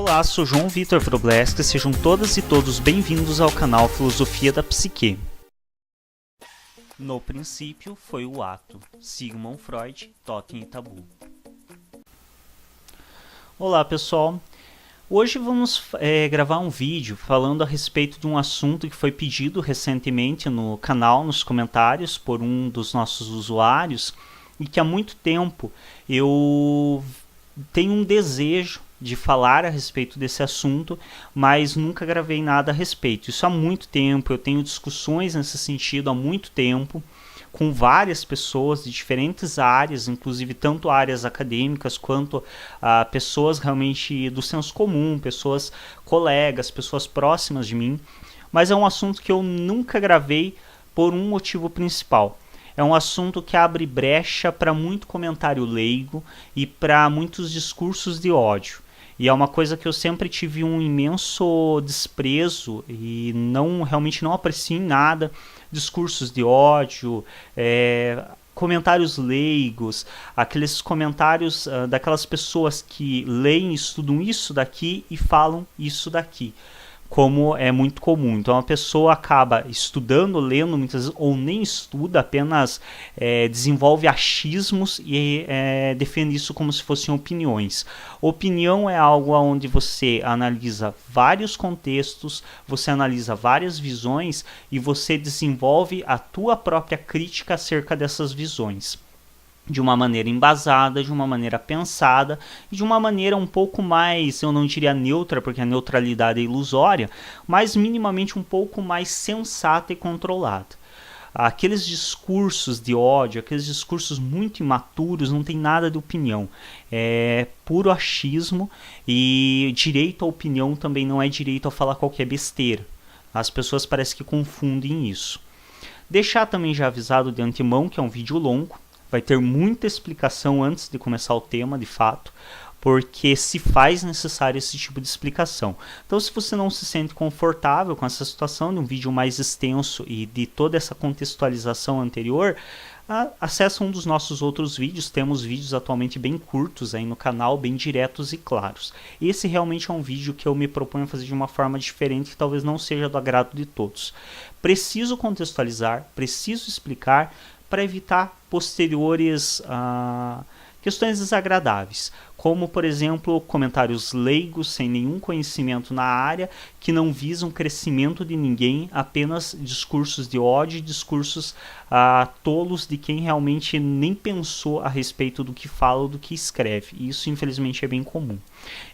Olá, sou João Vitor Wrobleski, sejam todas e todos bem-vindos ao canal Filosofia da Psique. No princípio foi o ato. Sigmund Freud, Totem e Tabu. Olá pessoal, hoje vamos gravar um vídeo falando a respeito de um assunto que foi pedido recentemente no canal, nos comentários, por um dos nossos usuários, e que há muito tempo eu tenho um desejo de falar a respeito desse assunto, mas nunca gravei nada a respeito. Isso há muito tempo, eu tenho discussões nesse sentido há muito tempo, com várias pessoas de diferentes áreas, inclusive tanto áreas acadêmicas quanto pessoas realmente do senso comum, pessoas colegas, pessoas próximas de mim, mas é um assunto que eu nunca gravei por um motivo principal. É um assunto que abre brecha para muito comentário leigo e para muitos discursos de ódio. E é uma coisa que eu sempre tive um imenso desprezo e realmente não aprecio em nada discursos de ódio, comentários leigos, aqueles comentários daquelas pessoas que leem e estudam isso daqui e falam isso daqui, como é muito comum. Então a pessoa acaba estudando, lendo muitas vezes, ou nem estuda, apenas desenvolve achismos e defende isso como se fossem opiniões. Opinião é algo onde você analisa vários contextos, você analisa várias visões e você desenvolve a tua própria crítica acerca dessas visões, de uma maneira embasada, de uma maneira pensada e de uma maneira um pouco mais, eu não diria neutra, porque a neutralidade é ilusória, mas minimamente um pouco mais sensata e controlada. Aqueles discursos de ódio, aqueles discursos muito imaturos, não tem nada de opinião, é puro achismo, e direito à opinião também não é direito a falar qualquer besteira. As pessoas parecem que confundem isso. Deixar também já avisado de antemão que é um vídeo longo, vai ter muita explicação antes de começar o tema, de fato, porque se faz necessário esse tipo de explicação. Então, se você não se sente confortável com essa situação de um vídeo mais extenso e de toda essa contextualização anterior, acesse um dos nossos outros vídeos. Temos vídeos atualmente bem curtos aí no canal, bem diretos e claros. Esse realmente é um vídeo que eu me proponho a fazer de uma forma diferente, que talvez não seja do agrado de todos. Preciso contextualizar, preciso explicar, para evitar posteriores questões desagradáveis, como, por exemplo, comentários leigos sem nenhum conhecimento na área, que não visam crescimento de ninguém, apenas discursos de ódio e discursos tolos de quem realmente nem pensou a respeito do que fala ou do que escreve. E isso, infelizmente, é bem comum.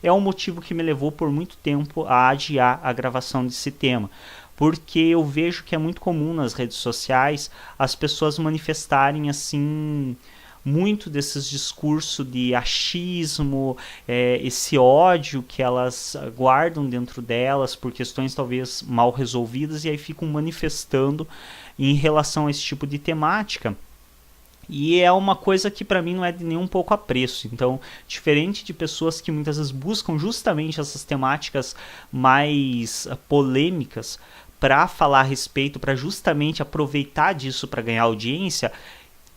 É um motivo que me levou por muito tempo a adiar a gravação desse tema, porque eu vejo que é muito comum nas redes sociais as pessoas manifestarem assim muito desses discursos de achismo, esse ódio que elas guardam dentro delas por questões talvez mal resolvidas, e aí ficam manifestando em relação a esse tipo de temática. E é uma coisa que para mim não é de nem um pouco apreço. Então, diferente de pessoas que muitas vezes buscam justamente essas temáticas mais polêmicas para falar a respeito, para justamente aproveitar disso para ganhar audiência,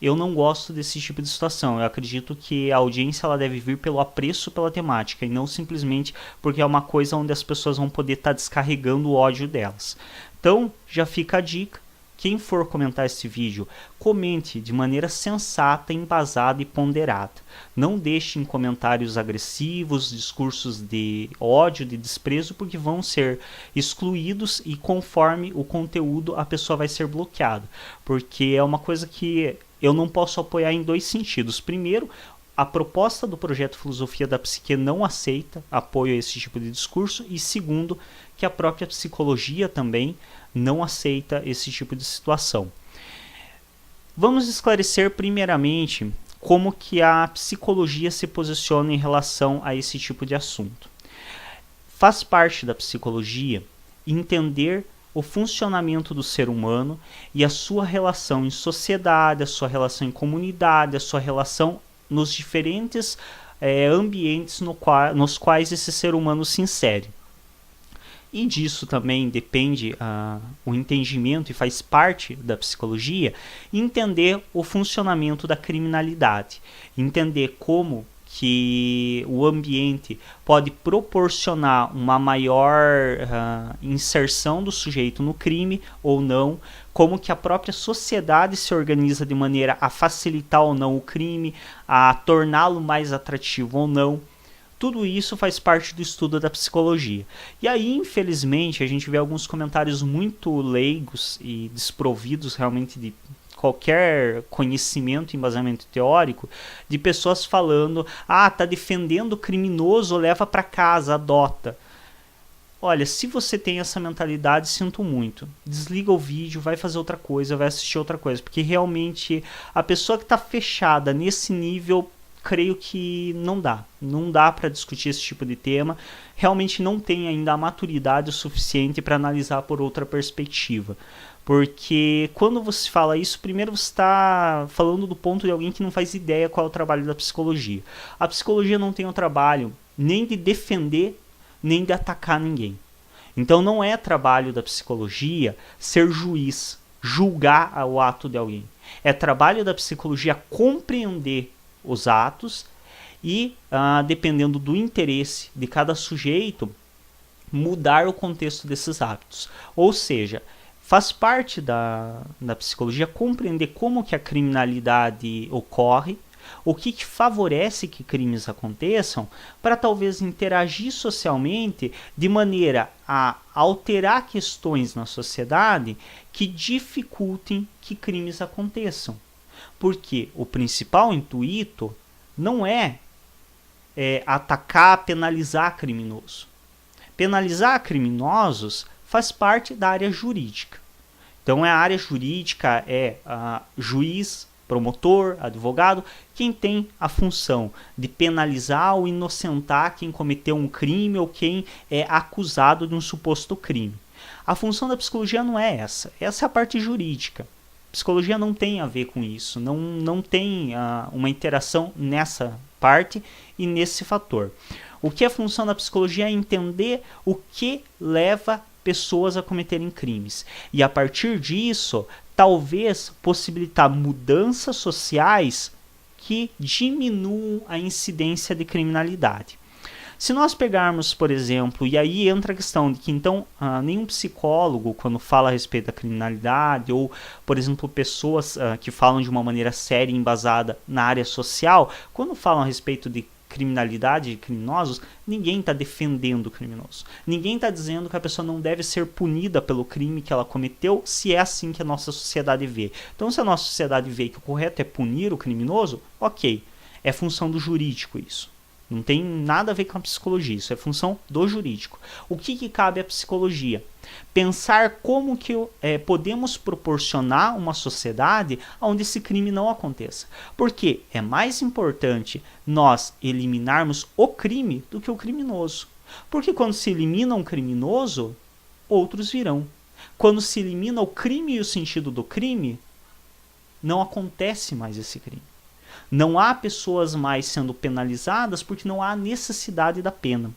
eu não gosto desse tipo de situação. Eu acredito que a audiência ela deve vir pelo apreço pela temática e não simplesmente porque é uma coisa onde as pessoas vão poder estar descarregando o ódio delas. Então, já fica a dica. Quem for comentar esse vídeo, comente de maneira sensata, embasada e ponderada. Não deixem comentários agressivos, discursos de ódio, de desprezo, porque vão ser excluídos e conforme o conteúdo a pessoa vai ser bloqueada. Porque é uma coisa que eu não posso apoiar em dois sentidos. Primeiro, a proposta do projeto Filosofia da Psique não aceita apoio a esse tipo de discurso, e segundo, que a própria psicologia também não aceita esse tipo de situação. Vamos esclarecer primeiramente como que a psicologia se posiciona em relação a esse tipo de assunto. Faz parte da psicologia entender o funcionamento do ser humano e a sua relação em sociedade, a sua relação em comunidade, a sua relação nos diferentes ambientes nos quais esse ser humano se insere. E disso também depende o entendimento, e faz parte da psicologia, entender o funcionamento da criminalidade, entender como que o ambiente pode proporcionar uma maior inserção do sujeito no crime ou não, como que a própria sociedade se organiza de maneira a facilitar ou não o crime, a torná-lo mais atrativo ou não. Tudo isso faz parte do estudo da psicologia. E aí, infelizmente, a gente vê alguns comentários muito leigos e desprovidos realmente de qualquer conhecimento, embasamento teórico, de pessoas falando: tá defendendo o criminoso, leva para casa, adota. Olha, se você tem essa mentalidade, sinto muito. Desliga o vídeo, vai fazer outra coisa, vai assistir outra coisa, porque realmente a pessoa que está fechada nesse nível, creio que não dá para discutir esse tipo de tema, realmente não tem ainda a maturidade suficiente para analisar por outra perspectiva. Porque quando você fala isso, primeiro você está falando do ponto de alguém que não faz ideia qual é o trabalho da psicologia. A psicologia não tem o trabalho nem de defender, nem de atacar ninguém. Então não é trabalho da psicologia ser juiz, julgar o ato de alguém. É trabalho da psicologia compreender os atos e, dependendo do interesse de cada sujeito, mudar o contexto desses hábitos. Ou seja, faz parte da psicologia compreender como que a criminalidade ocorre, o que favorece que crimes aconteçam, para talvez interagir socialmente de maneira a alterar questões na sociedade que dificultem que crimes aconteçam. Porque o principal intuito não é atacar, penalizar criminoso. Penalizar criminosos faz parte da área jurídica. Então a área jurídica é juiz, promotor, advogado, quem tem a função de penalizar ou inocentar quem cometeu um crime ou quem é acusado de um suposto crime. A função da psicologia não é essa. Essa é a parte jurídica. Psicologia não tem a ver com isso, não tem uma interação nessa parte e nesse fator. O que é a função da psicologia é entender o que leva pessoas a cometerem crimes. E a partir disso, talvez possibilitar mudanças sociais que diminuam a incidência de criminalidade. Se nós pegarmos, por exemplo, e aí entra a questão de que então nenhum psicólogo, quando fala a respeito da criminalidade, ou, por exemplo, pessoas que falam de uma maneira séria e embasada na área social, quando falam a respeito de criminalidade, de criminosos, ninguém está defendendo o criminoso. Ninguém está dizendo que a pessoa não deve ser punida pelo crime que ela cometeu, se é assim que a nossa sociedade vê. Então, se a nossa sociedade vê que o correto é punir o criminoso, ok, é função do jurídico isso. Não tem nada a ver com a psicologia, isso é função do jurídico. O que cabe à psicologia? Pensar como que podemos proporcionar uma sociedade onde esse crime não aconteça. Porque é mais importante nós eliminarmos o crime do que o criminoso. Porque quando se elimina um criminoso, outros virão. Quando se elimina o crime e o sentido do crime, não acontece mais esse crime. Não há pessoas mais sendo penalizadas porque não há necessidade da pena.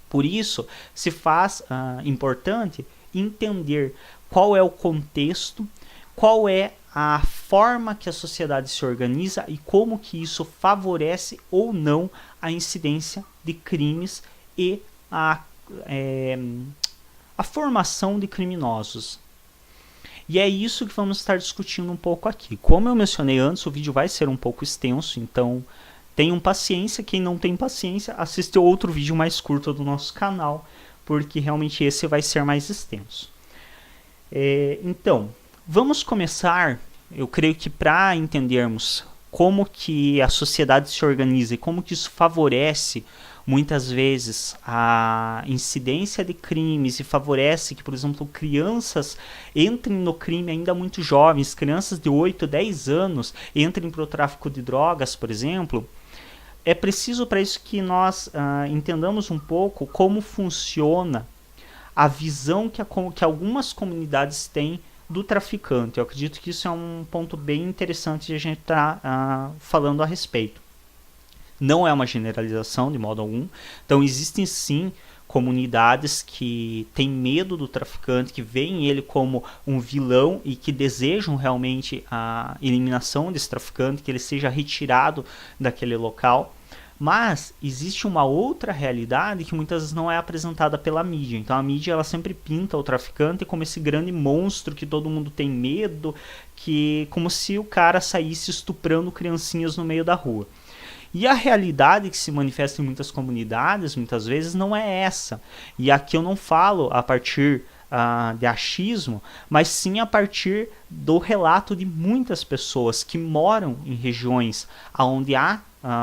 Por isso, se faz importante entender qual é o contexto, qual é a forma que a sociedade se organiza e como que isso favorece ou não a incidência de crimes e a formação de criminosos. E é isso que vamos estar discutindo um pouco aqui. Como eu mencionei antes, o vídeo vai ser um pouco extenso, então tenham paciência. Quem não tem paciência, assista outro vídeo mais curto do nosso canal, porque realmente esse vai ser mais extenso. Então, vamos começar, eu creio que para entendermos como que a sociedade se organiza e como que isso favorece muitas vezes a incidência de crimes e favorece que, por exemplo, crianças entrem no crime ainda muito jovens, crianças de 8, 10 anos entrem para o tráfico de drogas, por exemplo, é preciso para isso que nós entendamos um pouco como funciona a visão que algumas comunidades têm do traficante. Eu acredito que isso é um ponto bem interessante de a gente estar falando a respeito. Não é uma generalização de modo algum. Então existem sim comunidades que têm medo do traficante, que veem ele como um vilão e que desejam realmente a eliminação desse traficante, que ele seja retirado daquele local. Mas existe uma outra realidade que muitas vezes não é apresentada pela mídia. Então a mídia ela sempre pinta o traficante como esse grande monstro que todo mundo tem medo, que como se o cara saísse estuprando criancinhas no meio da rua. E a realidade que se manifesta em muitas comunidades, muitas vezes, não é essa. E aqui eu não falo a partir de achismo, mas sim a partir do relato de muitas pessoas que moram em regiões onde há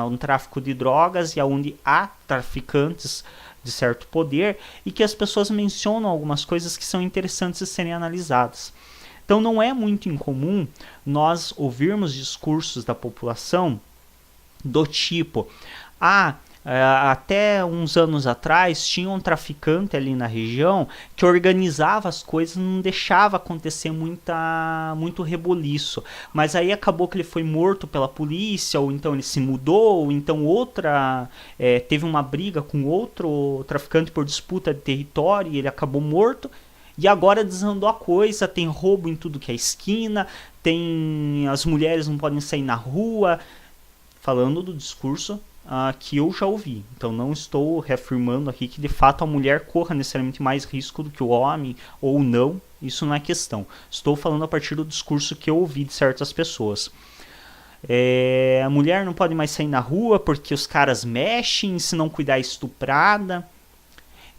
um tráfico de drogas e onde há traficantes de certo poder, e que as pessoas mencionam algumas coisas que são interessantes de serem analisadas. Então não é muito incomum nós ouvirmos discursos da população do tipo, até uns anos atrás tinha um traficante ali na região que organizava as coisas, não deixava acontecer muito reboliço, mas aí acabou que ele foi morto pela polícia, ou então ele se mudou, ou então teve uma briga com outro traficante por disputa de território e ele acabou morto. E agora desandou a coisa, tem roubo em tudo que é esquina, as mulheres não podem sair na rua, falando do discurso que eu já ouvi. Então não estou reafirmando aqui que de fato a mulher corra necessariamente mais risco do que o homem ou não, isso não é questão. Estou falando a partir do discurso que eu ouvi de certas pessoas. A mulher não pode mais sair na rua porque os caras mexem, se não cuidar é estuprada.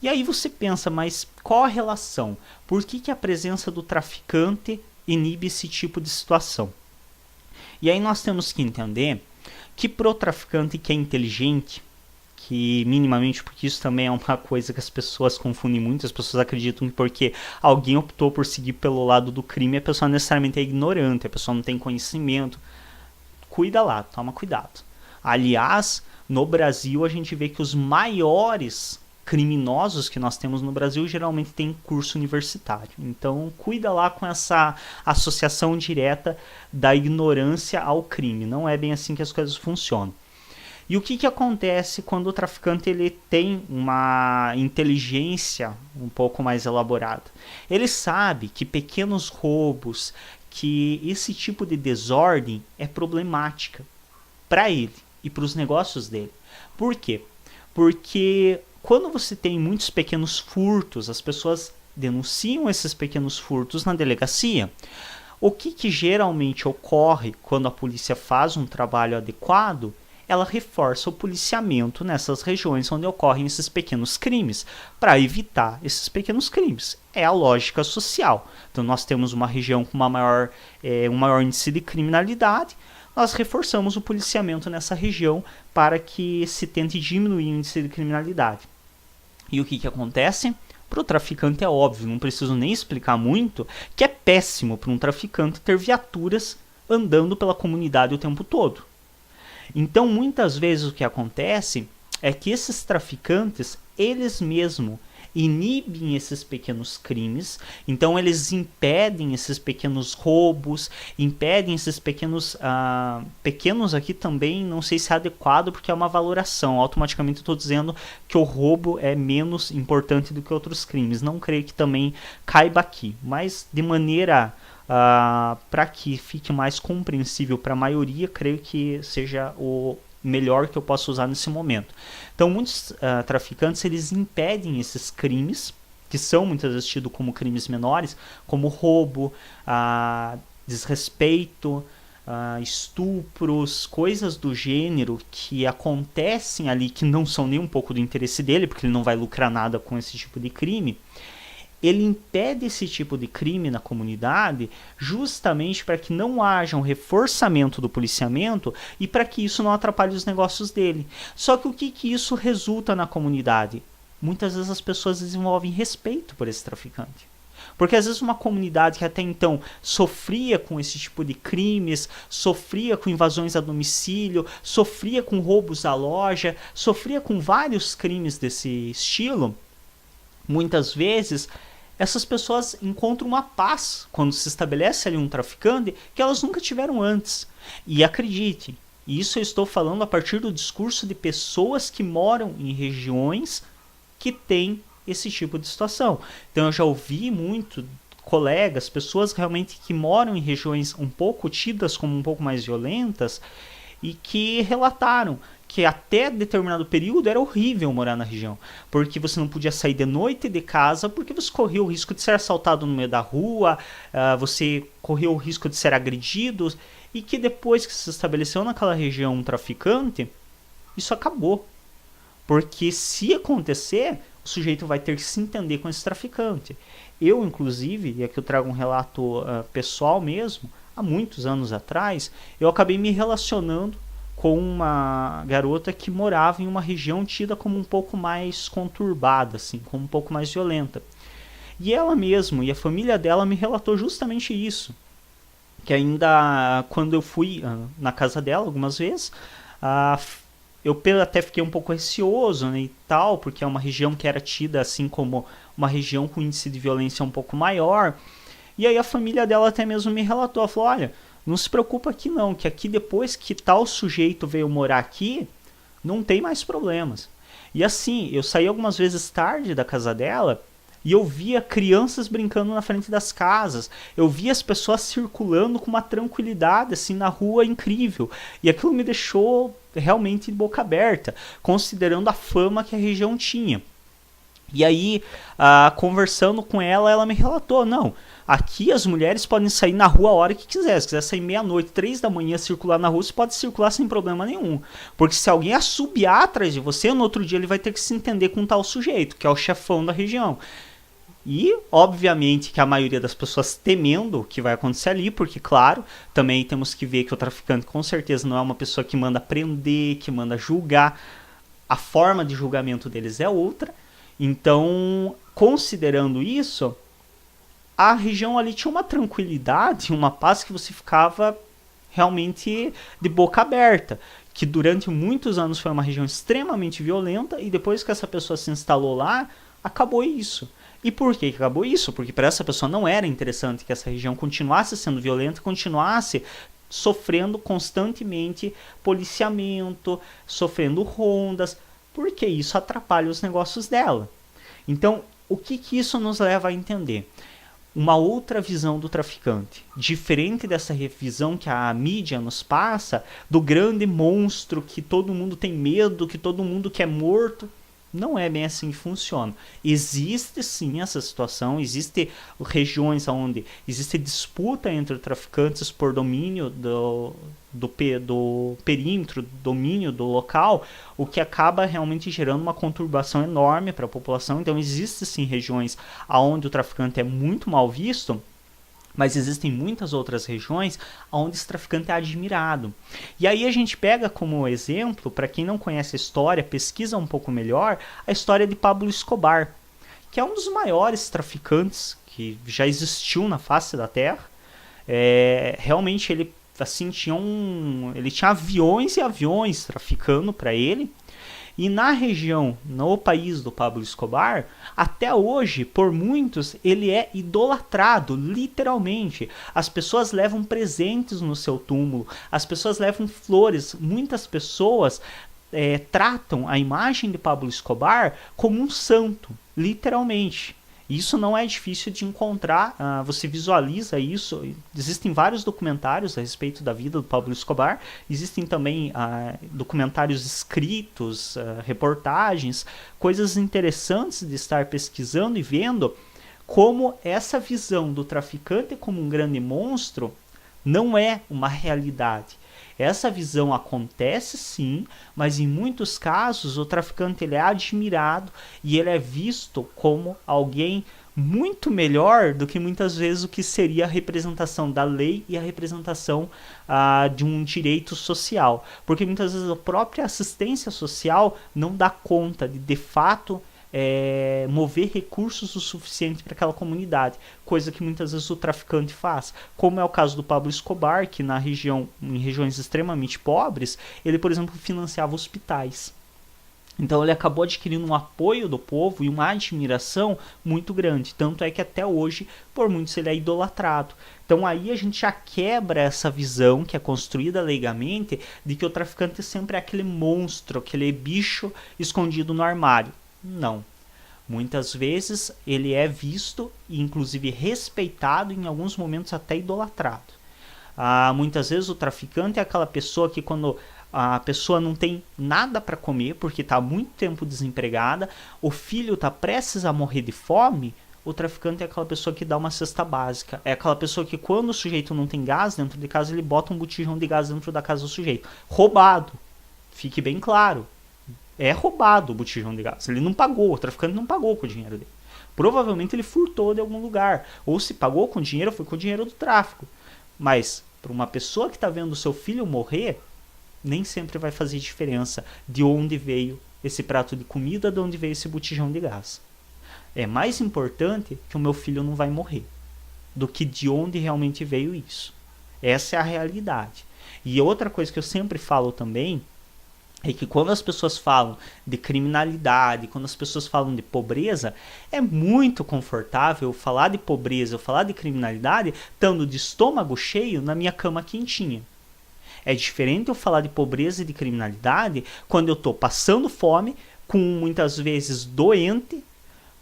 E aí você pensa, mas qual a relação? Por que a presença do traficante inibe esse tipo de situação? E aí nós temos que entender que pro traficante que é inteligente, que minimamente, porque isso também é uma coisa que as pessoas confundem muito, as pessoas acreditam que porque alguém optou por seguir pelo lado do crime, a pessoa necessariamente é ignorante, a pessoa não tem conhecimento. Cuida lá, toma cuidado. Aliás, no Brasil a gente vê que os maiores criminosos que nós temos no Brasil geralmente têm curso universitário. Então cuida lá com essa associação direta da ignorância ao crime. Não é bem assim que as coisas funcionam. E o que acontece quando o traficante ele tem uma inteligência um pouco mais elaborada? Ele sabe que pequenos roubos, que esse tipo de desordem é problemática para ele e para os negócios dele. Por quê? Porque quando você tem muitos pequenos furtos, as pessoas denunciam esses pequenos furtos na delegacia. O que geralmente ocorre quando a polícia faz um trabalho adequado? Ela reforça o policiamento nessas regiões onde ocorrem esses pequenos crimes, para evitar esses pequenos crimes. É a lógica social. Então nós temos uma região com um maior índice de criminalidade, nós reforçamos o policiamento nessa região para que se tente diminuir o índice de criminalidade. E o que acontece? Para o traficante é óbvio, não preciso nem explicar muito, que é péssimo para um traficante ter viaturas andando pela comunidade o tempo todo. Então, muitas vezes o que acontece é que esses traficantes, eles mesmos inibem esses pequenos crimes, então eles impedem esses pequenos roubos, impedem esses pequenos aqui também, não sei se é adequado porque é uma valoração, automaticamente eu estou dizendo que o roubo é menos importante do que outros crimes, não creio que também caiba aqui, mas de maneira para que fique mais compreensível para a maioria, creio que seja o melhor que eu posso usar nesse momento. Então muitos traficantes eles impedem esses crimes, que são muitas vezes tidos como crimes menores, como roubo, desrespeito, estupros, coisas do gênero que acontecem ali que não são nem um pouco do interesse dele, porque ele não vai lucrar nada com esse tipo de crime. Ele impede esse tipo de crime na comunidade justamente para que não haja um reforçamento do policiamento e para que isso não atrapalhe os negócios dele. Só que o que isso resulta na comunidade? Muitas vezes as pessoas desenvolvem respeito por esse traficante. Porque às vezes uma comunidade que até então sofria com esse tipo de crimes, sofria com invasões a domicílio, sofria com roubos à loja, sofria com vários crimes desse estilo, muitas vezes essas pessoas encontram uma paz quando se estabelece ali um traficante que elas nunca tiveram antes. E acredite, isso eu estou falando a partir do discurso de pessoas que moram em regiões que têm esse tipo de situação. Então eu já ouvi muito colegas, pessoas realmente que moram em regiões um pouco tidas como um pouco mais violentas, e que relataram que até determinado período era horrível morar na região, porque você não podia sair de noite de casa, porque você corria o risco de ser assaltado no meio da rua, você corria o risco de ser agredido, e que depois que se estabeleceu naquela região um traficante, isso acabou. Porque se acontecer, o sujeito vai ter que se entender com esse traficante. Eu, inclusive, e aqui eu trago um relato pessoal mesmo, há muitos anos atrás, eu acabei me relacionando com uma garota que morava em uma região tida como um pouco mais conturbada, assim, como um pouco mais violenta. E ela mesma e a família dela me relatou justamente isso. Que ainda quando eu fui na casa dela algumas vezes, eu até fiquei um pouco receoso, né, e tal, porque é uma região que era tida assim como uma região com índice de violência um pouco maior. E aí a família dela até mesmo me relatou, ela falou, olha, não se preocupa aqui não, que aqui depois que tal sujeito veio morar aqui, não tem mais problemas. E assim, eu saí algumas vezes tarde da casa dela e eu via crianças brincando na frente das casas. Eu via as pessoas circulando com uma tranquilidade assim na rua incrível. E aquilo me deixou realmente de boca aberta, considerando a fama que a região tinha. E aí, conversando com ela, ela me relatou, não, aqui as mulheres podem sair na rua a hora que quiser. Se quiser sair meia-noite, 3 da manhã, circular na rua, você pode circular sem problema nenhum. Porque se alguém assobiar atrás de você, no outro dia ele vai ter que se entender com um tal sujeito, que é o chefão da região. E, obviamente, que a maioria das pessoas temendo o que vai acontecer ali, porque, claro, também temos que ver que o traficante com certeza não é uma pessoa que manda prender, que manda julgar. A forma de julgamento deles é outra. Então, considerando isso, a região ali tinha uma tranquilidade, uma paz que você ficava realmente de boca aberta. Que durante muitos anos foi uma região extremamente violenta e depois que essa pessoa se instalou lá, acabou isso. E por que acabou isso? Porque para essa pessoa não era interessante que essa região continuasse sendo violenta, continuasse sofrendo constantemente policiamento, sofrendo rondas, porque isso atrapalha os negócios dela. Então, o que isso nos leva a entender? Uma outra visão do traficante, diferente dessa visão que a mídia nos passa, do grande monstro que todo mundo tem medo, que todo mundo quer morto. Não é bem assim que funciona. Existe sim essa situação, existem regiões onde existe disputa entre traficantes por domínio do perímetro, domínio do local, o que acaba realmente gerando uma conturbação enorme para a população. Então existem sim regiões onde o traficante é muito mal visto, mas existem muitas outras regiões onde esse traficante é admirado. E aí a gente pega como exemplo, para quem não conhece a história, pesquisa um pouco melhor, a história de Pablo Escobar, que é um dos maiores traficantes que já existiu na face da Terra. Realmente ele assim, ele tinha aviões e aviões traficando para ele. E na região, no país do Pablo Escobar, até hoje, por muitos, ele é idolatrado, literalmente. As pessoas levam presentes no seu túmulo, as pessoas levam flores. Muitas pessoas tratam a imagem de Pablo Escobar como um santo, literalmente. Isso não é difícil de encontrar, você visualiza isso. Existem vários documentários a respeito da vida do Pablo Escobar, existem também documentários escritos, reportagens, coisas interessantes de estar pesquisando e vendo como essa visão do traficante como um grande monstro não é uma realidade. Essa visão acontece sim, mas em muitos casos o traficante ele é admirado e ele é visto como alguém muito melhor do que muitas vezes o que seria a representação da lei e a representação de um direito social. Porque muitas vezes a própria assistência social não dá conta de fato mover recursos o suficiente para aquela comunidade, coisa que muitas vezes o traficante faz, como é o caso do Pablo Escobar, que em regiões extremamente pobres, ele, por exemplo, financiava hospitais. Então ele acabou adquirindo um apoio do povo e uma admiração muito grande, tanto é que até hoje, por muitos, ele é idolatrado. Então aí a gente já quebra essa visão que é construída legalmente de que o traficante sempre é aquele monstro, aquele bicho escondido no armário. Não. Muitas vezes ele é visto e inclusive respeitado, em alguns momentos até idolatrado. Muitas vezes o traficante é aquela pessoa que quando a pessoa não tem nada para comer porque está há muito tempo desempregada, o filho está prestes a morrer de fome, o traficante é aquela pessoa que dá uma cesta básica. É aquela pessoa que quando o sujeito não tem gás dentro de casa, ele bota um botijão de gás dentro da casa do sujeito. Roubado. Fique bem claro. É roubado o botijão de gás. Ele não pagou, o traficante não pagou com o dinheiro dele. Provavelmente ele furtou de algum lugar. Ou se pagou com dinheiro, foi com o dinheiro do tráfico. Mas para uma pessoa que está vendo o seu filho morrer, nem sempre vai fazer diferença de onde veio esse prato de comida, de onde veio esse botijão de gás. É mais importante que o meu filho não vai morrer do que de onde realmente veio isso. Essa é a realidade. E outra coisa que eu sempre falo também é que quando as pessoas falam de criminalidade, quando as pessoas falam de pobreza, é muito confortável falar de pobreza ou falar de criminalidade estando de estômago cheio na minha cama quentinha. É diferente eu falar de pobreza e de criminalidade quando eu estou passando fome, com muitas vezes doente,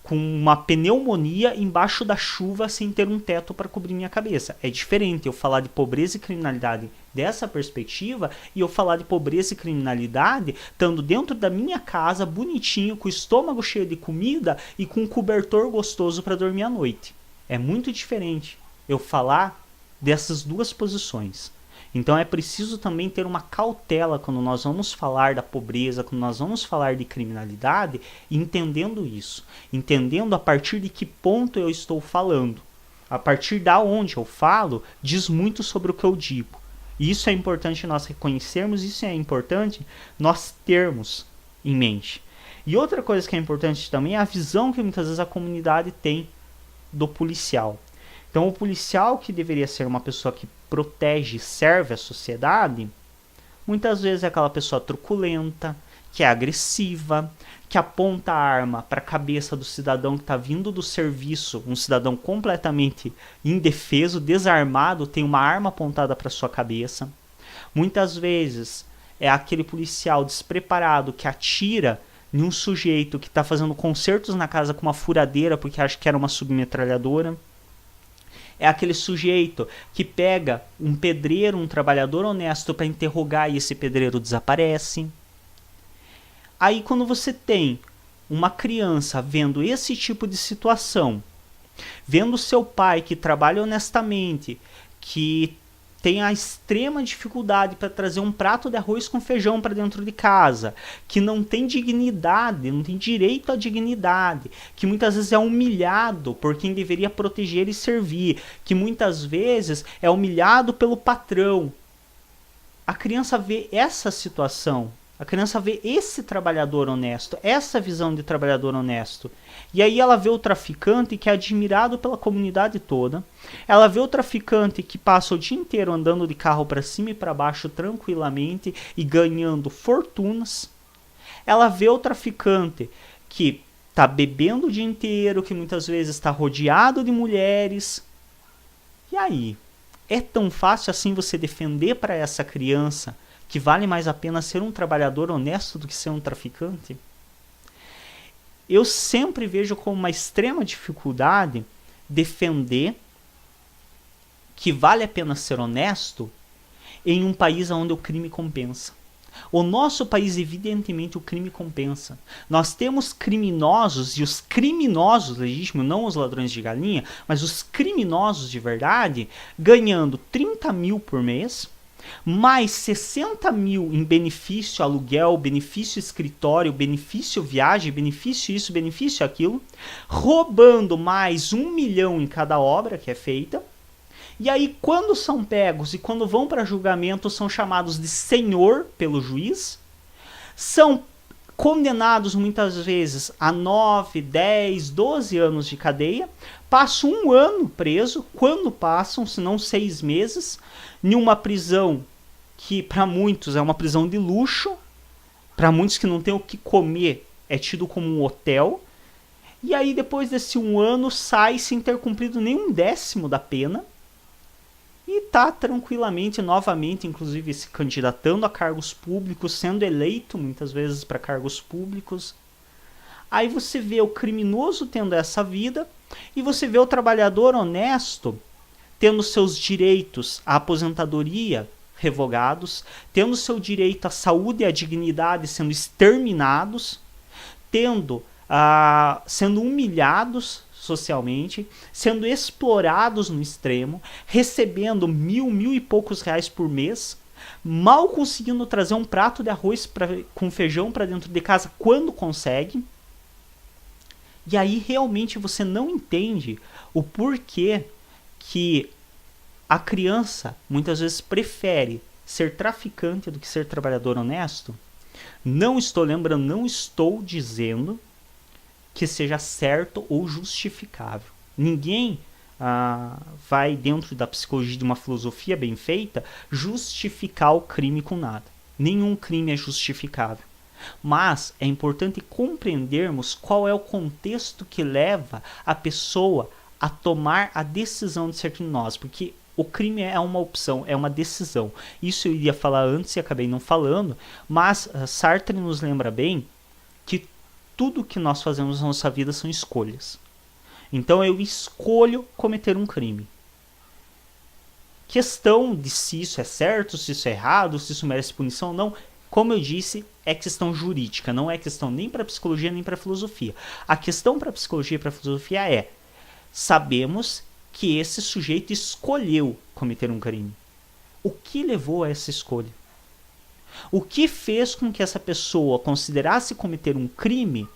com uma pneumonia embaixo da chuva sem ter um teto para cobrir minha cabeça. É diferente eu falar de pobreza e criminalidade dessa perspectiva e eu falar de pobreza e criminalidade estando dentro da minha casa, bonitinho, com o estômago cheio de comida e com um cobertor gostoso para dormir à noite. É muito diferente eu falar dessas duas posições. Então é preciso também ter uma cautela quando nós vamos falar da pobreza, quando nós vamos falar de criminalidade, entendendo isso. Entendendo a partir de que ponto eu estou falando. A partir da onde eu falo, diz muito sobre o que eu digo. E isso é importante nós reconhecermos, isso é importante nós termos em mente. E outra coisa que é importante também é a visão que muitas vezes a comunidade tem do policial. Então o policial, que deveria ser uma pessoa que protege e serve a sociedade, muitas vezes é aquela pessoa truculenta, que é agressiva, que aponta a arma para a cabeça do cidadão que está vindo do serviço, um cidadão completamente indefeso, desarmado, tem uma arma apontada para sua cabeça. Muitas vezes é aquele policial despreparado que atira em um sujeito que está fazendo concertos na casa com uma furadeira porque acha que era uma submetralhadora. É aquele sujeito que pega um pedreiro, um trabalhador honesto para interrogar e esse pedreiro desaparece. Aí quando você tem uma criança vendo esse tipo de situação, vendo seu pai que trabalha honestamente, que tem a extrema dificuldade para trazer um prato de arroz com feijão para dentro de casa, que não tem dignidade, não tem direito à dignidade, que muitas vezes é humilhado por quem deveria proteger e servir, que muitas vezes é humilhado pelo patrão. A criança vê essa situação, a criança vê esse trabalhador honesto, essa visão de trabalhador honesto. E aí ela vê o traficante que é admirado pela comunidade toda. Ela vê o traficante que passa o dia inteiro andando de carro para cima e para baixo tranquilamente e ganhando fortunas. Ela vê o traficante que está bebendo o dia inteiro, que muitas vezes está rodeado de mulheres. E aí? É tão fácil assim você defender para essa criança que vale mais a pena ser um trabalhador honesto do que ser um traficante? Eu sempre vejo como uma extrema dificuldade defender que vale a pena ser honesto em um país onde o crime compensa. O nosso país, evidentemente, o crime compensa. Nós temos criminosos, e os criminosos legítimos, não os ladrões de galinha, mas os criminosos de verdade, ganhando 30 mil por mês, mais 60 mil em benefício aluguel, benefício escritório, benefício viagem, benefício isso, benefício aquilo, roubando mais 1 milhão em cada obra que é feita. E aí, quando são pegos e quando vão para julgamento, são chamados de senhor pelo juiz, são condenados muitas vezes a 9, 10, 12 anos de cadeia, passam 1 ano preso, quando passam, se não 6 meses, em uma prisão que para muitos é uma prisão de luxo, para muitos que não têm o que comer é tido como um hotel, e aí depois desse 1 ano sai sem ter cumprido nem 1/10 da pena, e está tranquilamente, novamente, inclusive se candidatando a cargos públicos, sendo eleito muitas vezes para cargos públicos. Aí você vê o criminoso tendo essa vida, e você vê o trabalhador honesto tendo seus direitos à aposentadoria revogados, tendo seu direito à saúde e à dignidade sendo exterminados, sendo humilhados socialmente, sendo explorados no extremo, recebendo 1.000 e poucos reais por mês, mal conseguindo trazer um prato de arroz com feijão para dentro de casa quando consegue. E aí realmente você não entende o porquê que a criança muitas vezes prefere ser traficante do que ser trabalhador honesto. Não estou dizendo que seja certo ou justificável. Ninguém vai, dentro da psicologia de uma filosofia bem feita, justificar o crime com nada. Nenhum crime é justificável. Mas é importante compreendermos qual é o contexto que leva a pessoa a tomar a decisão de ser criminosa, porque o crime é uma opção, é uma decisão. Isso eu iria falar antes e acabei não falando, mas Sartre nos lembra bem que tudo que nós fazemos na nossa vida são escolhas. Então eu escolho cometer um crime. Questão de se isso é certo, se isso é errado, se isso merece punição ou não, como eu disse, é questão jurídica, não é questão nem para psicologia nem para filosofia. A questão para psicologia e para filosofia é: sabemos que esse sujeito escolheu cometer um crime. O que levou a essa escolha? O que fez com que essa pessoa considerasse cometer um crime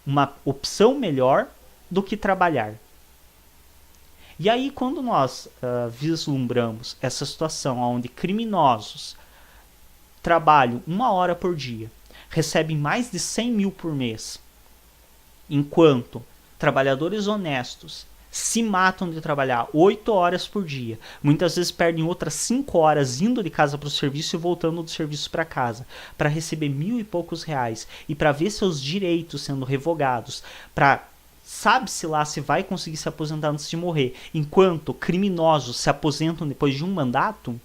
uma opção melhor do que trabalhar? E aí, quando nós vislumbramos essa situação onde criminosos trabalham 1 hora por dia, recebem mais de 100 mil por mês, enquanto trabalhadores honestos se matam de trabalhar 8 horas por dia, muitas vezes perdem outras 5 horas indo de casa para o serviço e voltando do serviço para casa, para receber 1.000 e poucos reais e para ver seus direitos sendo revogados, para sabe-se lá se vai conseguir se aposentar antes de morrer, enquanto criminosos se aposentam depois de um mandato.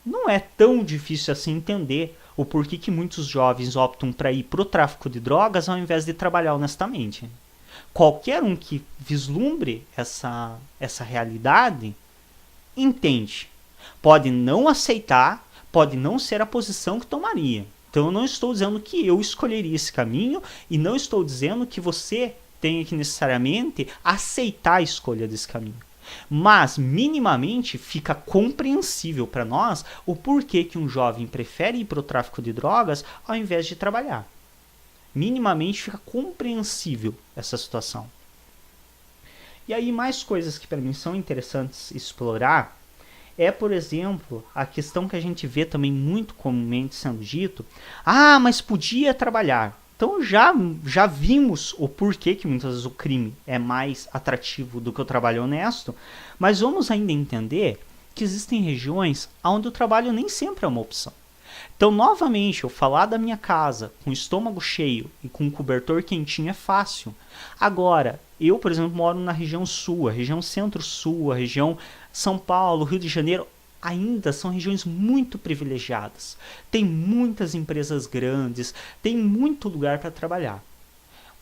Não é tão difícil assim entender o porquê que muitos jovens optam para ir para o tráfico de drogas ao invés de trabalhar honestamente. Qualquer um que vislumbre essa realidade entende. Pode não aceitar, pode não ser a posição que tomaria. Então eu não estou dizendo que eu escolheria esse caminho e não estou dizendo que você tenha que necessariamente aceitar a escolha desse caminho. Mas minimamente fica compreensível para nós o porquê que um jovem prefere ir para o tráfico de drogas ao invés de trabalhar. Minimamente fica compreensível essa situação. E aí mais coisas que para mim são interessantes explorar é, por exemplo, a questão que a gente vê também muito comumente sendo dito: mas podia trabalhar. Então já vimos o porquê que muitas vezes o crime é mais atrativo do que o trabalho honesto, mas vamos ainda entender que existem regiões onde o trabalho nem sempre é uma opção. Então, novamente, eu falar da minha casa com o estômago cheio e com um cobertor quentinho é fácil. Agora, eu, por exemplo, moro na região sul, a região centro-sul, a região São Paulo, Rio de Janeiro, ainda são regiões muito privilegiadas. Tem muitas empresas grandes, tem muito lugar para trabalhar.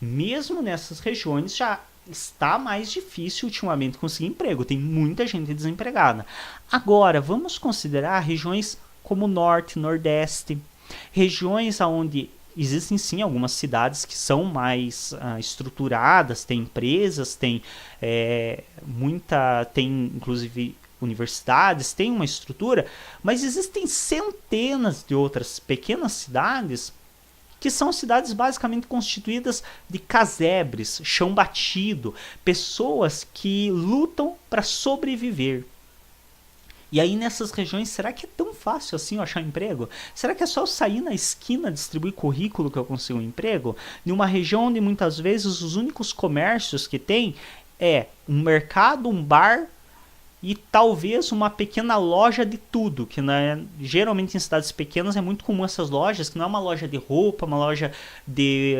Mesmo nessas regiões já está mais difícil ultimamente conseguir emprego, tem muita gente desempregada. Agora, vamos considerar regiões como Norte, Nordeste, regiões onde existem sim algumas cidades que são mais estruturadas, tem empresas, tem inclusive universidades, tem uma estrutura, mas existem centenas de outras pequenas cidades que são cidades basicamente constituídas de casebres, chão batido, pessoas que lutam para sobreviver. E aí nessas regiões, será que é tão fácil assim eu achar um emprego? Será que é só eu sair na esquina, distribuir currículo que eu consigo um emprego? Em uma região onde muitas vezes os únicos comércios que tem é um mercado, um bar e talvez uma pequena loja de tudo, que geralmente em cidades pequenas é muito comum essas lojas, que não é uma loja de roupa, uma loja de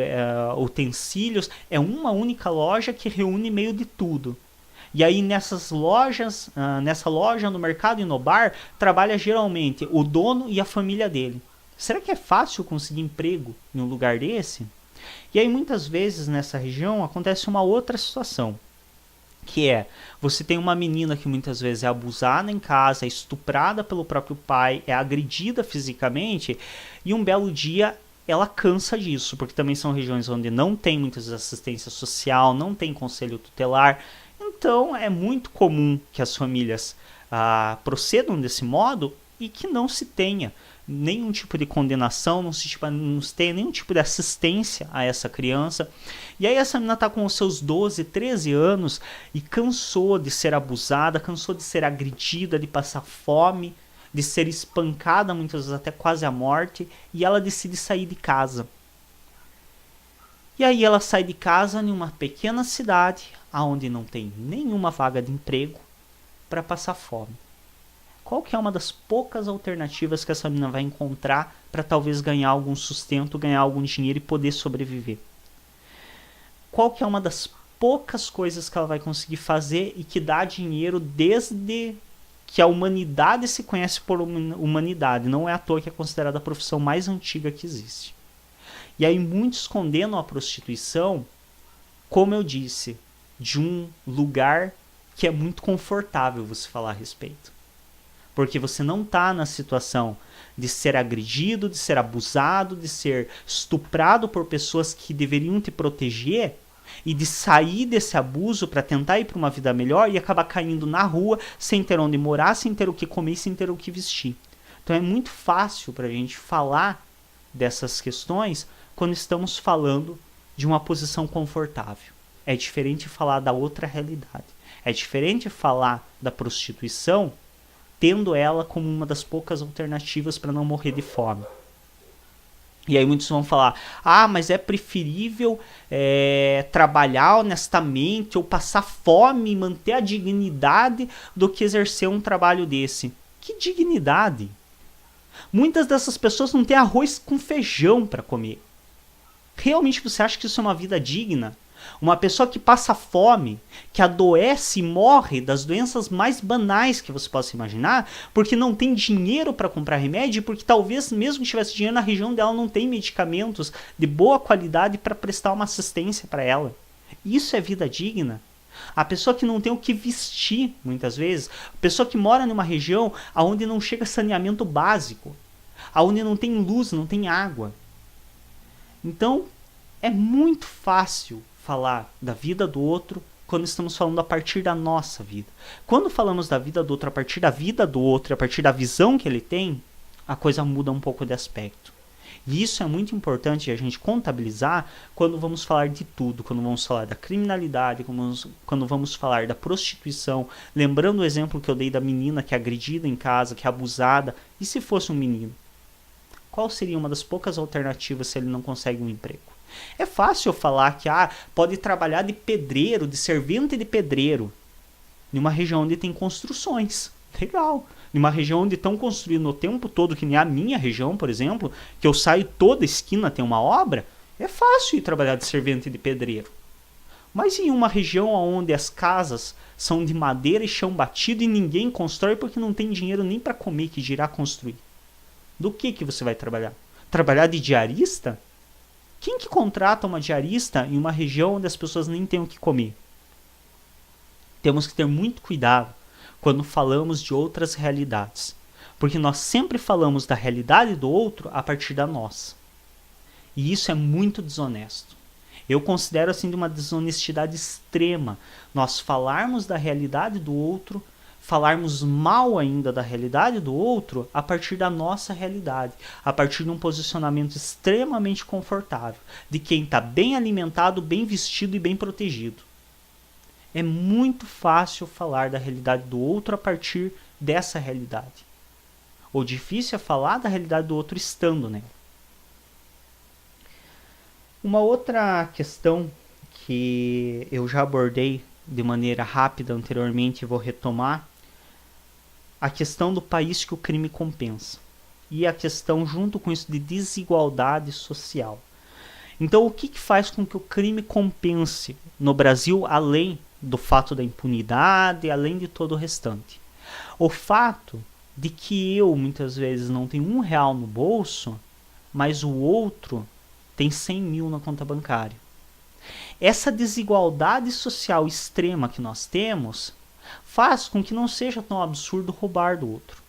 utensílios, é uma única loja que reúne meio de tudo. E aí nessas lojas, nessa loja, no mercado e no bar, trabalha geralmente o dono e a família dele. Será que é fácil conseguir emprego em um lugar desse? E aí muitas vezes nessa região acontece uma outra situação, que é, você tem uma menina que muitas vezes é abusada em casa, é estuprada pelo próprio pai, é agredida fisicamente, e um belo dia ela cansa disso, porque também são regiões onde não tem muitas assistência social, não tem conselho tutelar, então é muito comum que as famílias procedam desse modo e que não se tenha nenhum tipo de condenação, não se tenha nenhum tipo de assistência a essa criança. E aí essa menina está com os seus 12, 13 anos e cansou de ser abusada, cansou de ser agredida, de passar fome, de ser espancada muitas vezes até quase à morte, e ela decide sair de casa. E aí ela sai de casa em uma pequena cidade, onde não tem nenhuma vaga de emprego, para passar fome. Qual que é uma das poucas alternativas que essa menina vai encontrar para talvez ganhar algum sustento, ganhar algum dinheiro e poder sobreviver? Qual que é uma das poucas coisas que ela vai conseguir fazer e que dá dinheiro desde que a humanidade se conhece por humanidade? Não é à toa que é considerada a profissão mais antiga que existe. E aí muitos condenam a prostituição, como eu disse, de um lugar que é muito confortável você falar a respeito. Porque você não está na situação de ser agredido, de ser abusado, de ser estuprado por pessoas que deveriam te proteger e de sair desse abuso para tentar ir para uma vida melhor e acabar caindo na rua sem ter onde morar, sem ter o que comer, sem ter o que vestir. Então é muito fácil para a gente falar dessas questões quando estamos falando de uma posição confortável. É diferente falar da outra realidade. É diferente falar da prostituição tendo ela como uma das poucas alternativas para não morrer de fome. E aí muitos vão falar, mas é preferível trabalhar honestamente ou passar fome e manter a dignidade do que exercer um trabalho desse. Que dignidade? Muitas dessas pessoas não têm arroz com feijão para comer. Realmente você acha que isso é uma vida digna? Uma pessoa que passa fome, que adoece e morre das doenças mais banais que você possa imaginar, porque não tem dinheiro para comprar remédio, porque talvez mesmo que tivesse dinheiro na região dela não tem medicamentos de boa qualidade para prestar uma assistência para ela. Isso é vida digna? A pessoa que não tem o que vestir, muitas vezes, a pessoa que mora numa região onde não chega saneamento básico, onde não tem luz, não tem água. Então, é muito fácil falar da vida do outro quando estamos falando a partir da nossa vida. Quando falamos da vida do outro a partir da vida do outro, a partir da visão que ele tem, a coisa muda um pouco de aspecto. E isso é muito importante a gente contabilizar quando vamos falar de tudo, quando vamos falar da criminalidade, quando vamos falar da prostituição. Lembrando o exemplo que eu dei da menina que é agredida em casa, que é abusada. E se fosse um menino? Qual seria uma das poucas alternativas se ele não consegue um emprego? É fácil falar que pode trabalhar de pedreiro, de servente de pedreiro, em uma região onde tem construções. Legal. Em uma região onde estão construindo o tempo todo, que nem a minha região, por exemplo, que eu saio toda esquina tem uma obra, é fácil ir trabalhar de servente de pedreiro. Mas em uma região onde as casas são de madeira e chão batido e ninguém constrói porque não tem dinheiro nem para comer, que dirá construir. Do que você vai trabalhar? Trabalhar de diarista? Quem que contrata uma diarista em uma região onde as pessoas nem têm o que comer? Temos que ter muito cuidado quando falamos de outras realidades, porque nós sempre falamos da realidade do outro a partir da nossa. E isso é muito desonesto. Eu considero assim de uma desonestidade extrema nós falarmos da realidade do outro, falarmos mal ainda da realidade do outro a partir da nossa realidade, a partir de um posicionamento extremamente confortável, de quem está bem alimentado, bem vestido e bem protegido. É muito fácil falar da realidade do outro a partir dessa realidade. O difícil é falar da realidade do outro estando nela. Uma outra questão que eu já abordei de maneira rápida anteriormente e vou retomar, a questão do país que o crime compensa e a questão junto com isso de desigualdade social. Então o que faz com que o crime compense no Brasil, além do fato da impunidade, além de todo o restante? O fato de que eu muitas vezes não tenho R$1 no bolso, mas o outro tem 100 mil na conta bancária. essa desigualdade social extrema que nós temos faz com que não seja tão absurdo roubar do outro.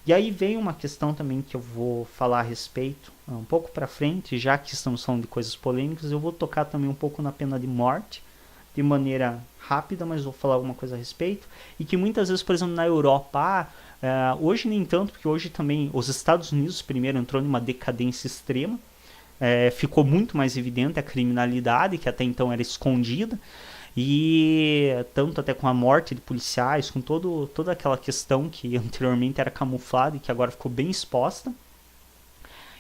E aí vem uma questão também que eu vou falar a respeito um pouco para frente, já que estamos falando de coisas polêmicas, eu vou tocar também um pouco na pena de morte, de maneira rápida, mas vou falar alguma coisa a respeito, e que muitas vezes, por exemplo, na Europa, hoje nem tanto, porque hoje também os Estados Unidos primeiro entrou numa decadência extrema, ficou muito mais evidente a criminalidade, que até então era escondida, e tanto até com a morte de policiais, com toda aquela questão que anteriormente era camuflada e que agora ficou bem exposta.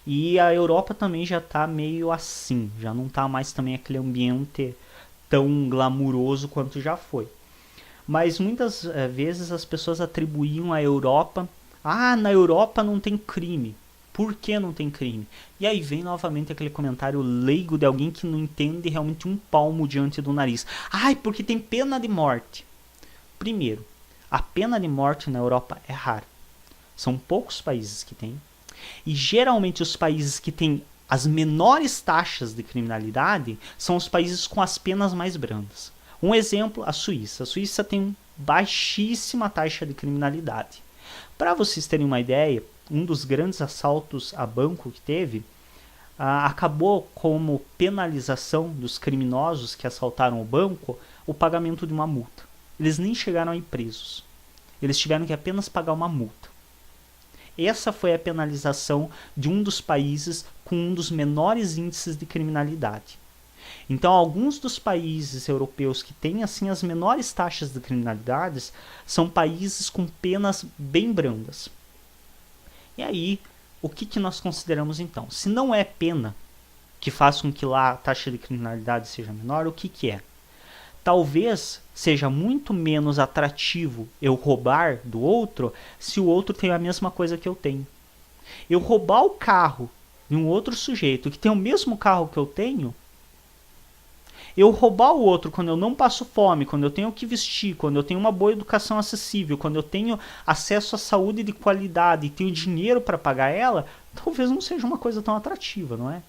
E a Europa também já está meio assim, já não está mais também aquele ambiente tão glamuroso quanto já foi. Mas muitas vezes as pessoas atribuíam à Europa, na Europa não tem crime. Por que não tem crime? E aí vem novamente aquele comentário leigo de alguém que não entende realmente um palmo diante do nariz. Porque tem pena de morte. Primeiro, a pena de morte na Europa é rara. São poucos países que têm. E geralmente os países que têm as menores taxas de criminalidade são os países com as penas mais brandas. Um exemplo, a Suíça. A Suíça tem baixíssima taxa de criminalidade. Para vocês terem uma ideia, um dos grandes assaltos a banco que teve, acabou como penalização dos criminosos que assaltaram o banco o pagamento de uma multa. Eles nem chegaram a ir presos. Eles tiveram que apenas pagar uma multa. Essa foi a penalização de um dos países com um dos menores índices de criminalidade. Então, alguns dos países europeus que têm assim as menores taxas de criminalidade são países com penas bem brandas. E aí, o que nós consideramos então? Se não é pena que faz com que lá a taxa de criminalidade seja menor, o que é? Talvez seja muito menos atrativo eu roubar do outro se o outro tem a mesma coisa que eu tenho. Eu roubar o carro de um outro sujeito que tem o mesmo carro que eu tenho, eu roubar o outro quando eu não passo fome, quando eu tenho o que vestir, quando eu tenho uma boa educação acessível, quando eu tenho acesso à saúde de qualidade e tenho dinheiro para pagar ela, talvez não seja uma coisa tão atrativa, não é?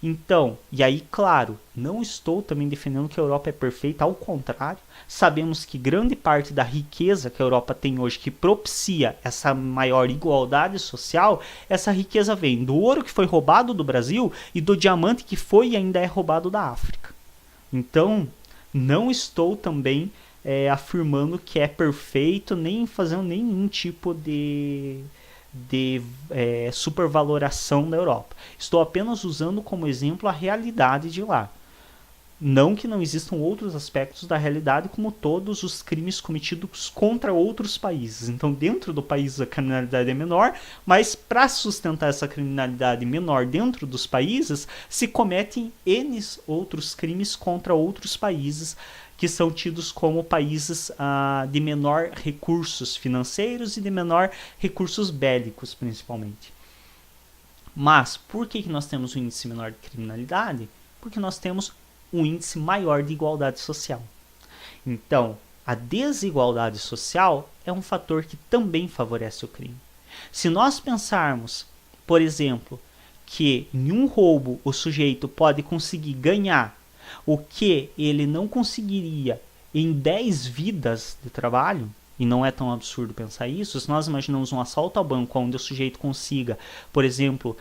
Então, e aí, claro, não estou também defendendo que a Europa é perfeita, ao contrário, sabemos que grande parte da riqueza que a Europa tem hoje, que propicia essa maior igualdade social, essa riqueza vem do ouro que foi roubado do Brasil e do diamante que foi e ainda é roubado da África. Então, não estou também afirmando que é perfeito, nem fazendo nenhum tipo de supervaloração da Europa. Estou apenas usando como exemplo a realidade de lá. Não que não existam outros aspectos da realidade, como todos os crimes cometidos contra outros países. Então, dentro do país a criminalidade é menor, mas para sustentar essa criminalidade menor dentro dos países, se cometem N outros crimes contra outros países que são tidos como países de menor recursos financeiros e de menor recursos bélicos, principalmente. Mas, por que nós temos um índice menor de criminalidade? Porque nós temos um índice maior de igualdade social. Então, a desigualdade social é um fator que também favorece o crime. Se nós pensarmos, por exemplo, que em um roubo o sujeito pode conseguir ganhar o que ele não conseguiria em 10 vidas de trabalho, e não é tão absurdo pensar isso, se nós imaginamos um assalto ao banco onde o sujeito consiga, por exemplo,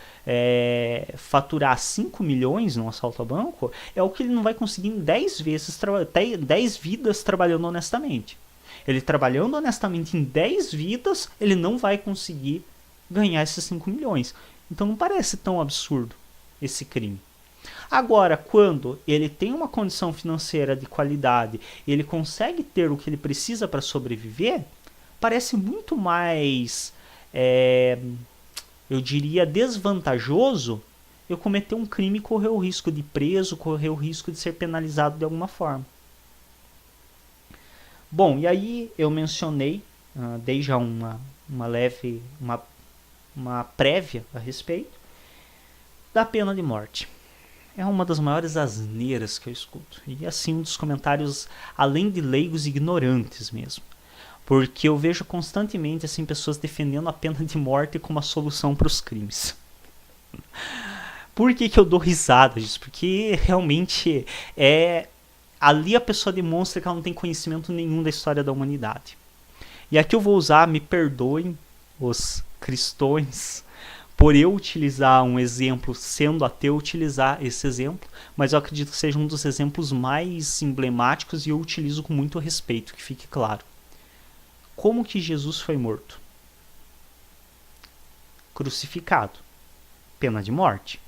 faturar 5 milhões num assalto ao banco, é o que ele não vai conseguir em 10 vidas trabalhando honestamente. Ele trabalhando honestamente em 10 vidas, ele não vai conseguir ganhar esses 5 milhões. Então não parece tão absurdo esse crime. Agora, quando ele tem uma condição financeira de qualidade, ele consegue ter o que ele precisa para sobreviver, parece muito mais, eu diria, desvantajoso eu cometer um crime e correr o risco de ir preso, correr o risco de ser penalizado de alguma forma. Bom, e aí eu mencionei, dei já uma prévia a respeito da pena de morte. É uma das maiores asneiras que eu escuto. E assim, um dos comentários, além de leigos, ignorantes mesmo. Porque eu vejo constantemente assim, pessoas defendendo a pena de morte como a solução para os crimes. Por que eu dou risada disso? Porque realmente ali a pessoa demonstra que ela não tem conhecimento nenhum da história da humanidade. E aqui eu vou usar, me perdoem os cristões, por eu utilizar um exemplo, sendo ateu, utilizar esse exemplo, mas eu acredito que seja um dos exemplos mais emblemáticos e eu utilizo com muito respeito, que fique claro. Como que Jesus foi morto? Crucificado. Pena de morte.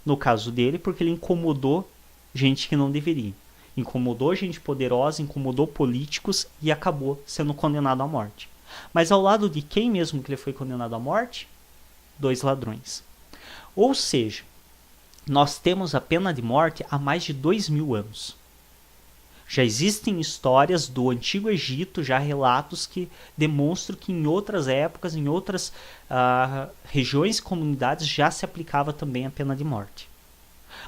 No caso dele, porque ele incomodou gente que não deveria. Incomodou gente poderosa, incomodou políticos e acabou sendo condenado à morte. Mas ao lado de quem mesmo que ele foi condenado à morte? 2 ladrões. Ou seja, nós temos a pena de morte há mais de 2000 anos. Já existem histórias do Antigo Egito, já relatos que demonstram que em outras épocas, em outras regiões e comunidades já se aplicava também a pena de morte.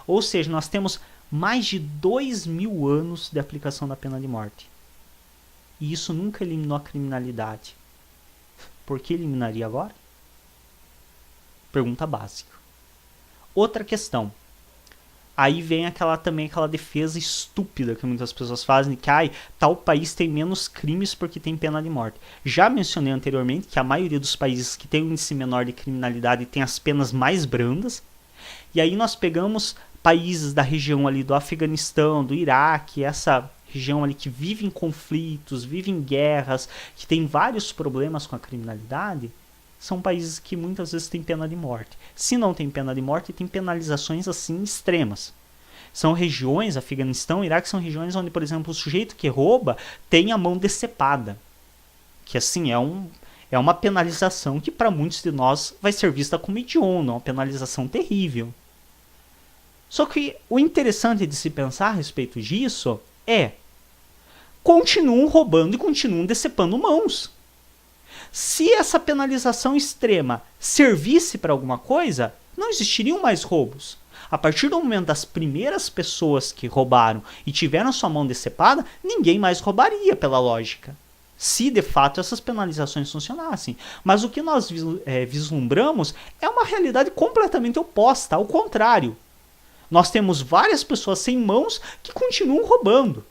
Ou seja, nós temos mais de 2000 anos de aplicação da pena de morte. E isso nunca eliminou a criminalidade. Por que eliminaria agora? Pergunta básica. Outra questão. Aí vem aquela defesa estúpida que muitas pessoas fazem, que tal país tem menos crimes porque tem pena de morte. Já mencionei anteriormente que a maioria dos países que tem um índice menor de criminalidade tem as penas mais brandas. E aí nós pegamos países da região ali do Afeganistão, do Iraque, essa região ali que vive em conflitos, vive em guerras, que tem vários problemas com a criminalidade, são países que muitas vezes têm pena de morte. Se não tem pena de morte, tem penalizações assim extremas. São regiões, Afeganistão, Iraque, são regiões onde, por exemplo, o sujeito que rouba tem a mão decepada. Que assim, é uma penalização que para muitos de nós vai ser vista como hedionda, uma penalização terrível. Só que o interessante de se pensar a respeito disso é: continuam roubando e continuam decepando mãos. Se essa penalização extrema servisse para alguma coisa, não existiriam mais roubos. A partir do momento das primeiras pessoas que roubaram e tiveram sua mão decepada, ninguém mais roubaria, pela lógica. Se de fato essas penalizações funcionassem. Mas o que nós vislumbramos é uma realidade completamente oposta, ao contrário. Nós temos várias pessoas sem mãos que continuam roubando.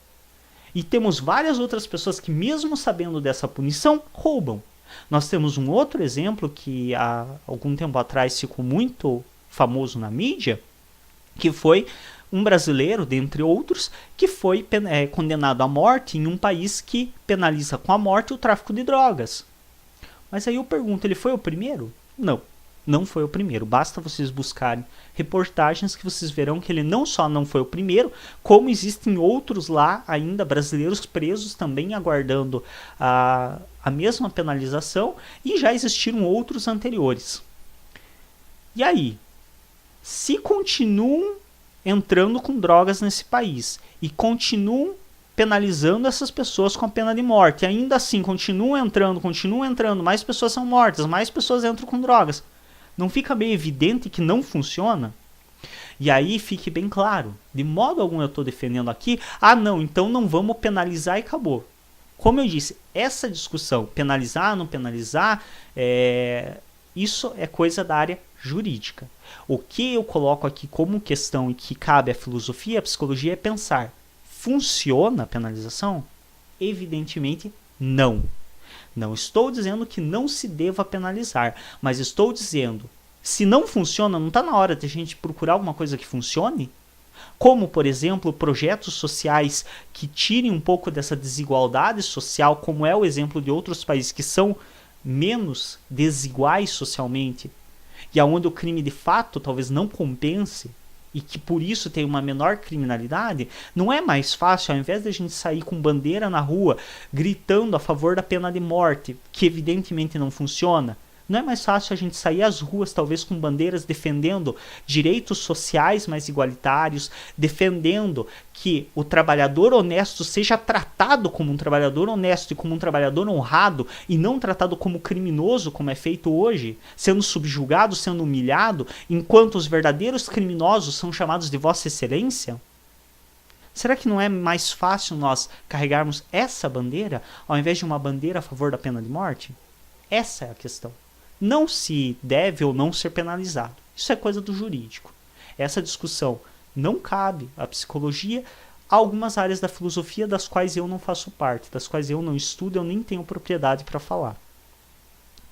E temos várias outras pessoas que, mesmo sabendo dessa punição, roubam. Nós temos um outro exemplo que há algum tempo atrás ficou muito famoso na mídia, que foi um brasileiro, dentre outros, que foi condenado à morte em um país que penaliza com a morte o tráfico de drogas. Mas aí eu pergunto, ele foi o primeiro? Não, não foi o primeiro. Basta vocês buscarem reportagens que vocês verão que ele não só não foi o primeiro, como existem outros lá ainda, brasileiros presos também aguardando a mesma penalização, e já existiram outros anteriores. E aí? Se continuam entrando com drogas nesse país e continuam penalizando essas pessoas com a pena de morte, e ainda assim continuam entrando, mais pessoas são mortas, mais pessoas entram com drogas, não fica meio evidente que não funciona? E aí fique bem claro, de modo algum eu estou defendendo aqui, não, então não vamos penalizar e acabou. Como eu disse, essa discussão, penalizar, não penalizar, isso é coisa da área jurídica. O que eu coloco aqui como questão e que cabe à filosofia e à psicologia é pensar: funciona a penalização? Evidentemente não. Não estou dizendo que não se deva penalizar, mas estou dizendo, se não funciona, não está na hora de a gente procurar alguma coisa que funcione? Como, por exemplo, projetos sociais que tirem um pouco dessa desigualdade social, como é o exemplo de outros países que são menos desiguais socialmente, e aonde o crime de fato talvez não compense, e que por isso tem uma menor criminalidade. Não é mais fácil, ao invés de a gente sair com bandeira na rua, gritando a favor da pena de morte, que evidentemente não funciona, não é mais fácil a gente sair às ruas, talvez com bandeiras defendendo direitos sociais mais igualitários, defendendo que o trabalhador honesto seja tratado como um trabalhador honesto e como um trabalhador honrado, e não tratado como criminoso, como é feito hoje, sendo subjugado, sendo humilhado, enquanto os verdadeiros criminosos são chamados de Vossa Excelência? Será que não é mais fácil nós carregarmos essa bandeira, ao invés de uma bandeira a favor da pena de morte? Essa é a questão. Não se deve ou não ser penalizado. Isso é coisa do jurídico. Essa discussão não cabe à psicologia, há algumas áreas da filosofia das quais eu não faço parte, das quais eu não estudo, eu nem tenho propriedade para falar.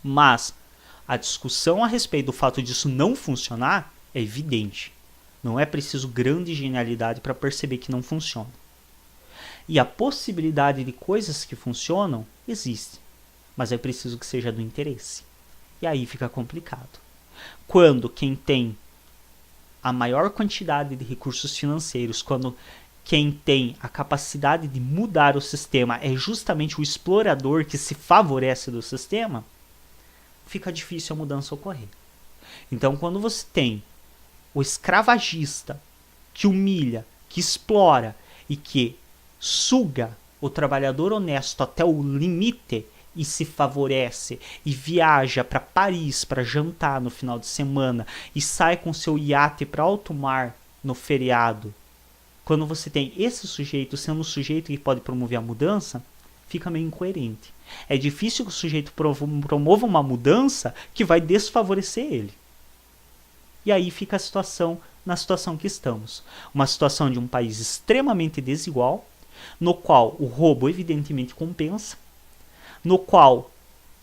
Mas a discussão a respeito do fato disso não funcionar é evidente. Não é preciso grande genialidade para perceber que não funciona. E a possibilidade de coisas que funcionam existe, mas é preciso que seja do interesse. E aí fica complicado. Quando quem tem a maior quantidade de recursos financeiros, quando quem tem a capacidade de mudar o sistema é justamente o explorador que se favorece do sistema, fica difícil a mudança ocorrer. Então, quando você tem o escravagista que humilha, que explora e que suga o trabalhador honesto até o limite e se favorece e viaja para Paris para jantar no final de semana e sai com seu iate para alto mar no feriado, quando você tem esse sujeito sendo um sujeito que pode promover a mudança, fica meio incoerente. É difícil que o sujeito promova uma mudança que vai desfavorecer ele. E aí fica a situação na situação que estamos. Uma situação de um país extremamente desigual, no qual o roubo evidentemente compensa, no qual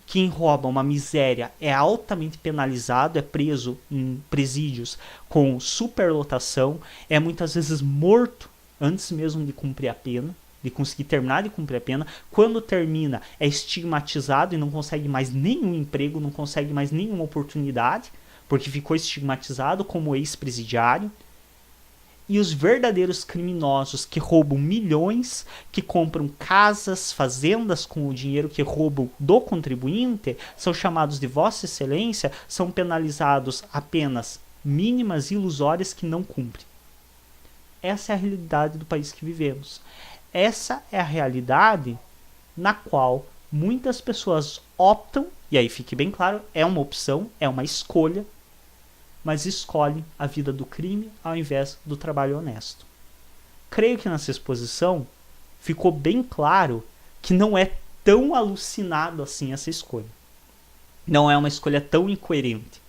quem rouba uma miséria é altamente penalizado, é preso em presídios com superlotação, é muitas vezes morto antes mesmo de cumprir a pena, de conseguir terminar de cumprir a pena. Quando termina, é estigmatizado e não consegue mais nenhum emprego, não consegue mais nenhuma oportunidade, porque ficou estigmatizado como ex-presidiário. E os verdadeiros criminosos que roubam milhões, que compram casas, fazendas com o dinheiro que roubam do contribuinte, são chamados de Vossa Excelência, são penalizados apenas mínimas e ilusórias que não cumprem. Essa é a realidade do país que vivemos. Essa é a realidade na qual muitas pessoas optam, e aí fique bem claro, é uma opção, é uma escolha, mas escolhem a vida do crime ao invés do trabalho honesto. Creio que nessa exposição ficou bem claro que não é tão alucinado assim essa escolha. Não é uma escolha tão incoerente.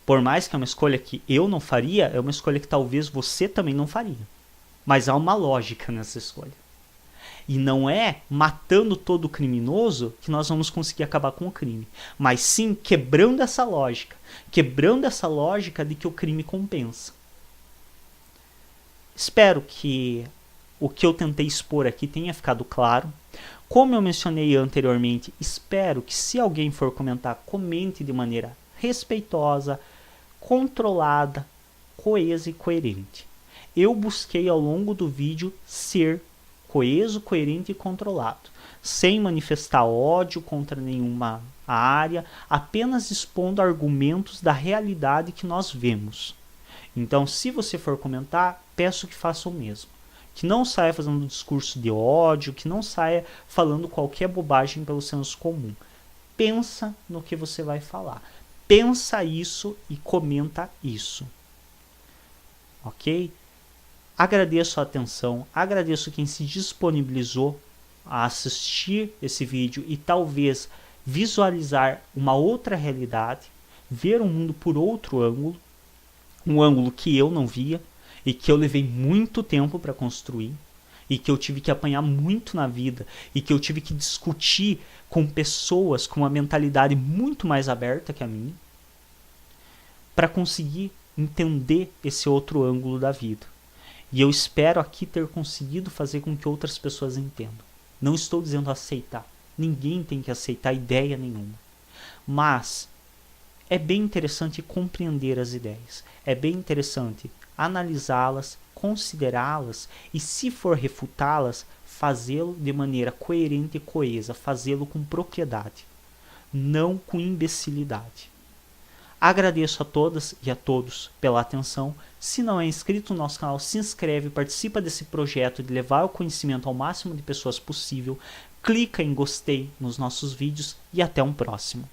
Por mais que é uma escolha que eu não faria, é uma escolha que talvez você também não faria. Mas há uma lógica nessa escolha. E não é matando todo criminoso que nós vamos conseguir acabar com o crime. Mas sim quebrando essa lógica. Quebrando essa lógica de que o crime compensa. Espero que o que eu tentei expor aqui tenha ficado claro. Como eu mencionei anteriormente, espero que se alguém for comentar, comente de maneira respeitosa, controlada, coesa e coerente. Eu busquei ao longo do vídeo ser coeso, coerente e controlado, sem manifestar ódio contra nenhuma área, apenas expondo argumentos da realidade que nós vemos. Então, se você for comentar, peço que faça o mesmo. Que não saia fazendo um discurso de ódio, que não saia falando qualquer bobagem pelo senso comum. Pensa no que você vai falar. Pensa isso e comenta isso. Ok? Agradeço a atenção, agradeço quem se disponibilizou a assistir esse vídeo e talvez visualizar uma outra realidade, ver o mundo por outro ângulo, um ângulo que eu não via e que eu levei muito tempo para construir e que eu tive que apanhar muito na vida e que eu tive que discutir com pessoas com uma mentalidade muito mais aberta que a minha para conseguir entender esse outro ângulo da vida. E eu espero aqui ter conseguido fazer com que outras pessoas entendam. Não estou dizendo aceitar. Ninguém tem que aceitar ideia nenhuma. Mas é bem interessante compreender as ideias. É bem interessante analisá-las, considerá-las e, se for refutá-las, fazê-lo de maneira coerente e coesa. Fazê-lo com propriedade. Não com imbecilidade. Agradeço a todas e a todos pela atenção. Se não é inscrito no nosso canal, se inscreve, participa desse projeto de levar o conhecimento ao máximo de pessoas possível. Clica em gostei nos nossos vídeos e até um próximo.